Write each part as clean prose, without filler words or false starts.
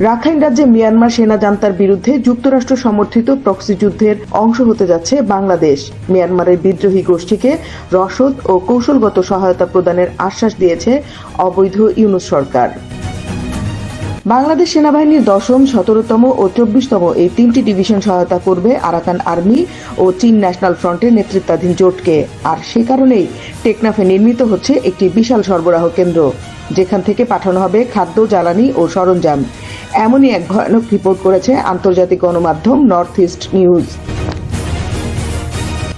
Rakhine রাজ্যে Myanmar সেনা জান্তার বিরুদ্ধে যুক্তরাষ্ট্র সমর্থিত প্রক্সি যুদ্ধের অংশ হতে যাচ্ছে বাংলাদেশ। মিয়ানমারের বিদ্রোহী গোষ্ঠীকে রসদ ও কৌশলগত সহায়তা প্রদানের আশ্বাস দিয়েছে অবৈধ ইউনূস সরকার। বাংলাদেশ সেনাবাহিনীর ১০ম, ১৭তম ও ২৪তম এই তিনটি ডিভিশন সহায়তা করবে আরাকান আর্মি ও চীন ন্যাশনাল ফ্রন্টের নেতৃত্বাধীন জোটকে। আর সে কারণেই টেকনাফে নির্মিত হচ্ছে একটি বিশাল সরবরাহ কেন্দ্র, যেখান থেকে পাঠানো হবে খাদ্য, জ্বালানি ও সরঞ্জাম। এমনই এক ভয়ানক রিপোর্ট করেছে আন্তর্জাতিক গণমাধ্যম নর্থ ইস্ট নিউজ।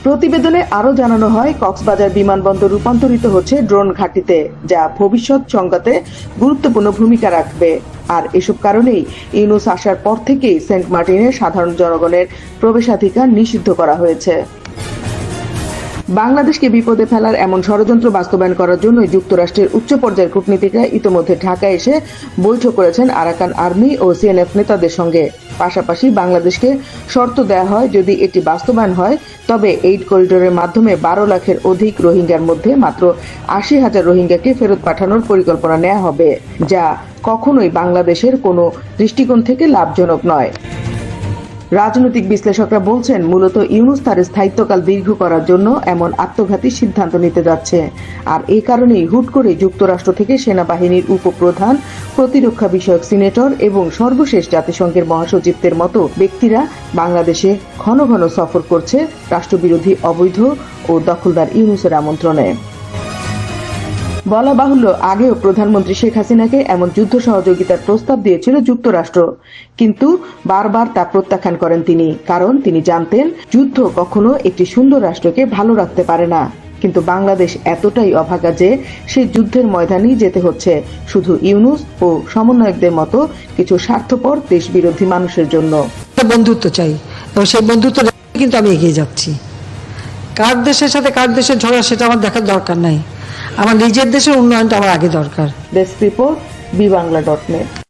প্রতিবেদনে আরও জানানো হয়, কক্সবাজার বিমানবন্দর রূপান্তরিত হচ্ছে ড্রোন ঘাঁটিতে, যা ভবিষ্যৎ সংঘাতে গুরুত্বপূর্ণ ভূমিকা রাখবে। আর এসব কারণেই ইউনূস আসার পর থেকেই সেন্ট মার্টিনে সাধারণ জনগণের প্রবেশাধিকার নিষিদ্ধ করা হয়েছে। বাংলাদেশকে বিপদে ফেলার এমন ষড়যন্ত্র বাস্তবায়ন করার জন্য যুক্তরাষ্ট্রের উচ্চ পর্যায়ের কূটনীতিকরা ইতোমধ্যে ঢাকায় এসে বৈঠক করেছেন আরাকান আর্মি ও সিএনএফ নেতাদের সঙ্গে। পাশাপাশি বাংলাদেশকে শর্ত দেওয়া হয়, যদি এটি বাস্তবায়ন হয় তবে এইড করিডোরের মাধ্যমে ১২ লাখের অধিক রোহিঙ্গার মধ্যে মাত্র ৮০,০০০ রোহিঙ্গাকে ফেরত পাঠানোর পরিকল্পনা নেওয়া হবে, যা কখনোই বাংলাদেশের কোনো দৃষ্টিকোণ থেকে লাভজনক নয়। রাজনৈতিক বিশ্লেষকরা বলছেন, মূলত ইউনূস তার স্থায়িত্বকাল দীর্ঘ করার জন্য এমন আত্মঘাতী সিদ্ধান্ত নিতে যাচ্ছে। আর এই কারণেই হুট করে যুক্তরাষ্ট্র থেকে সেনাবাহিনীর উপপ্রধান, প্রতিরক্ষা বিষয়ক সিনেটর এবং সর্বশেষ জাতিসংঘের মহাসচিবদের মতো ব্যক্তিরা বাংলাদেশে ঘন ঘন সফর করছে রাষ্ট্রবিরোধী, অবৈধ ও দখলদার ইউনূসের আমন্ত্রণে। বলা বাহুল্য, আগেও প্রধানমন্ত্রী শেখ হাসিনাকে এমন যুদ্ধ সহযোগিতার প্রস্তাব দিয়েছিল যুক্তরাষ্ট্র, কিন্তু বারবার তা প্রত্যাখ্যান করেন তিনি। কারণ তিনি জানতেন, যুদ্ধ কখনো একটি সুন্দর রাষ্ট্রকে ভালো রাখতে পারে না। কিন্তু বাংলাদেশ এতটাই অভাগা যে সেই যুদ্ধের ময়দানেই যেতে হচ্ছে শুধু ইউনূস ও সমন্বয়কদের মতো কিছু স্বার্থপর দেশবিরোধী মানুষের জন্য। বন্ধুত্ব চাই এবং সেই বন্ধুত্ব কিন্তু আমি এগিয়ে যাচ্ছি। কার দেশের সাথে কার দেশের ঝগড়া সেটা আমার দেখার দরকার নাই। আমার নিজের দেশের উন্নয়নটা আমার আগে দরকার। Desk report, বিবাংলা.net।